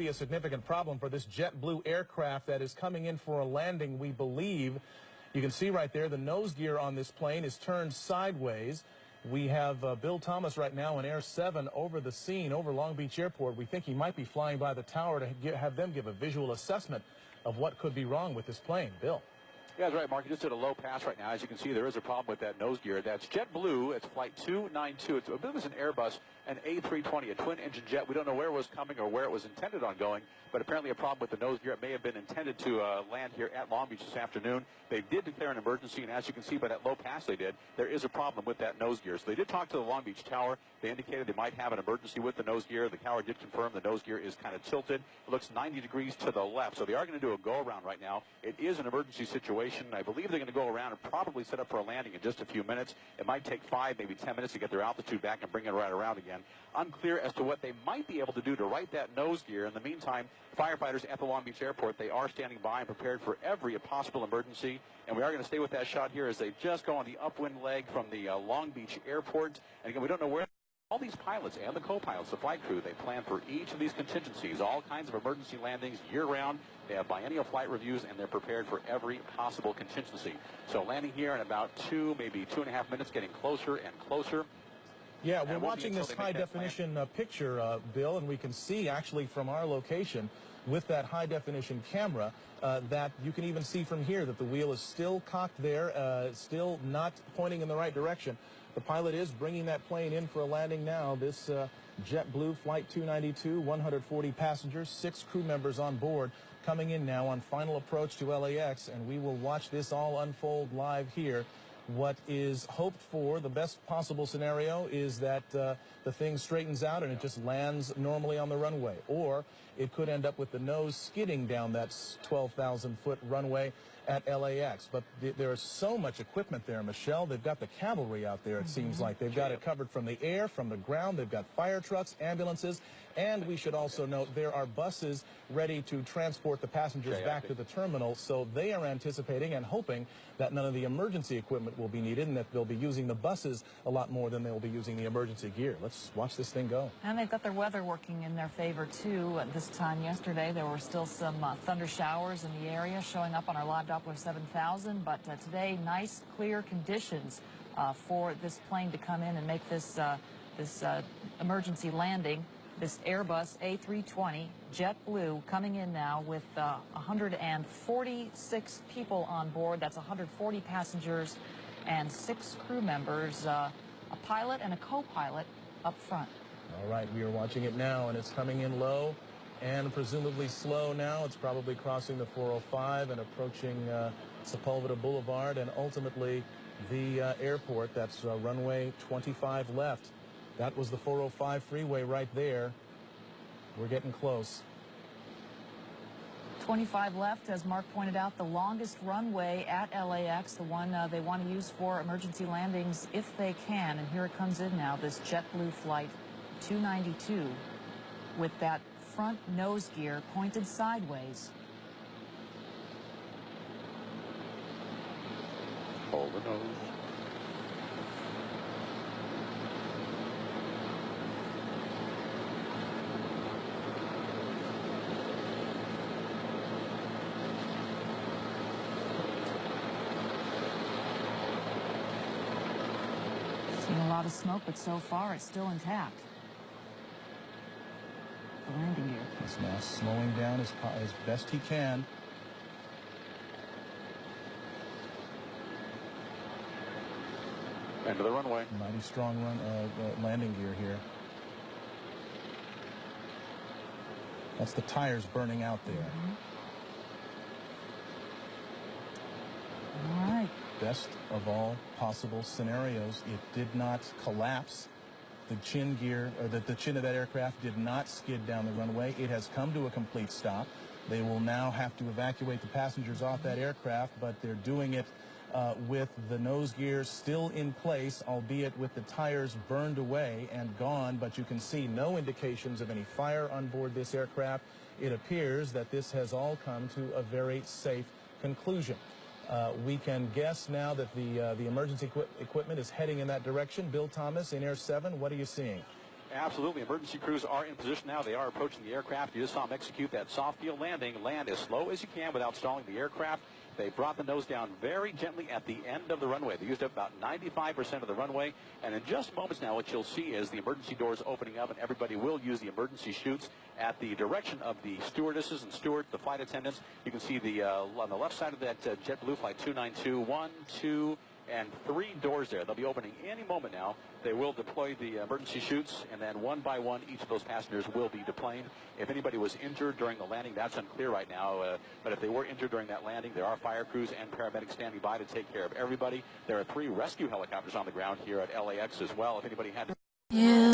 be a significant problem for this JetBlue aircraft that is coming in for a landing, we believe. You can see right there the nose gear on this plane is turned sideways. We have Bill Thomas right now in Air 7 over the scene, over Long Beach Airport. We think he might be flying by the tower to have them give a visual assessment of what could be wrong with this plane. Bill. Yeah, that's right, Mark. You just did a low pass right now. As you can see, there is a problem with that nose gear. That's JetBlue. It's Flight 292. It's a bit of an Airbus, an A320, a twin-engine jet. We don't know where it was coming or where it was intended on going, but apparently a problem with the nose gear. It may have been intended to land here at Long Beach this afternoon. They did declare an emergency, and as you can see by that low pass they did, there is a problem with that nose gear. So they did talk to the Long Beach Tower. They indicated they might have an emergency with the nose gear. The tower did confirm the nose gear is kind of tilted. It looks 90 degrees to the left, so they are going to do a go-around right now. It is an emergency situation. I believe they're going to go around and probably set up for a landing in just a few minutes. It might take 5, maybe 10 minutes to get their altitude back and bring it right around again. Unclear as to what they might be able to do to right that nose gear. In the meantime, firefighters at the Long Beach Airport, they are standing by and prepared for every possible emergency. And we are going to stay with that shot here as they just go on the upwind leg from the Long Beach Airport. And again, we don't know where all these pilots and the co-pilots, the flight crew, they plan for each of these contingencies, all kinds of emergency landings year-round. They have biennial flight reviews, and they're prepared for every possible contingency. So landing here in about 2, maybe 2.5 minutes, getting closer and closer. Yeah, we're watching this high-definition picture, Bill, and we can see actually from our location with that high-definition camera that you can even see from here that the wheel is still cocked there, still not pointing in the right direction. The pilot is bringing that plane in for a landing now. This JetBlue Flight 292, 140 passengers, 6 crew members on board, coming in now on final approach to LAX, and we will watch this all unfold live here. What is hoped for, the best possible scenario, is that the thing straightens out and it just lands normally on the runway. Or it could end up with the nose skidding down that 12,000-foot runway at LAX. But there is so much equipment there, Michelle. They've got the cavalry out there, it seems like. They've got it covered from the air, from the ground. They've got fire trucks, ambulances, and we should also note there are buses ready to transport the passengers back to the terminal. So they are anticipating and hoping that none of the emergency equipment will be needed and that they'll be using the buses a lot more than they'll be using the emergency gear. Let's watch this thing go. And they've got their weather working in their favor, too. At this time yesterday, there were still some thunder showers in the area showing up on our live Doppler 7000. But today, nice, clear conditions for this plane to come in and make this, emergency landing. This Airbus A320 JetBlue coming in now with 146 people on board. That's 140 passengers and 6 crew members, a pilot and a co-pilot up front. All right, we are watching it now, and it's coming in low and presumably slow now. It's probably crossing the 405 and approaching Sepulveda Boulevard and ultimately the airport. That's runway 25 left. That was the 405 freeway right there. We're getting close. 25 left, as Mark pointed out, the longest runway at LAX, the one they want to use for emergency landings if they can. And here it comes in now, this JetBlue Flight 292 with that front nose gear pointed sideways. Hold the nose. Seen a lot of smoke, but so far it's still intact. The landing gear. He's now slowing down as best he can. End of the runway. Mighty strong landing gear here. That's the tires burning out there. All right. Best of all possible scenarios, it did not collapse. The chin gear, or the chin of that aircraft did not skid down the runway. It has come to a complete stop. They will now have to evacuate the passengers off that aircraft, but they're doing it with the nose gear still in place, albeit with the tires burned away and gone, but you can see no indications of any fire on board this aircraft. It appears that this has all come to a very safe conclusion. We can guess now that the emergency equipment is heading in that direction. Bill Thomas in Air 7, what are you seeing? Absolutely. Emergency crews are in position now. They are approaching the aircraft. You just saw them execute that soft field landing. Land as slow as you can without stalling the aircraft. They brought the nose down very gently at the end of the runway. They used up about 95% of the runway. And in just moments now, what you'll see is the emergency doors opening up, and everybody will use the emergency chutes at the direction of the stewardesses and stewards, the flight attendants. You can see the on the left side of that JetBlue Flight 292, 1, 2, and 3 doors there. They'll be opening any moment now. They will deploy the emergency chutes, and then one by one, each of those passengers will be deplaned. If anybody was injured during the landing, that's unclear right now. But if they were injured during that landing, there are fire crews and paramedics standing by to take care of everybody. There are 3 rescue helicopters on the ground here at LAX as well. If anybody had to...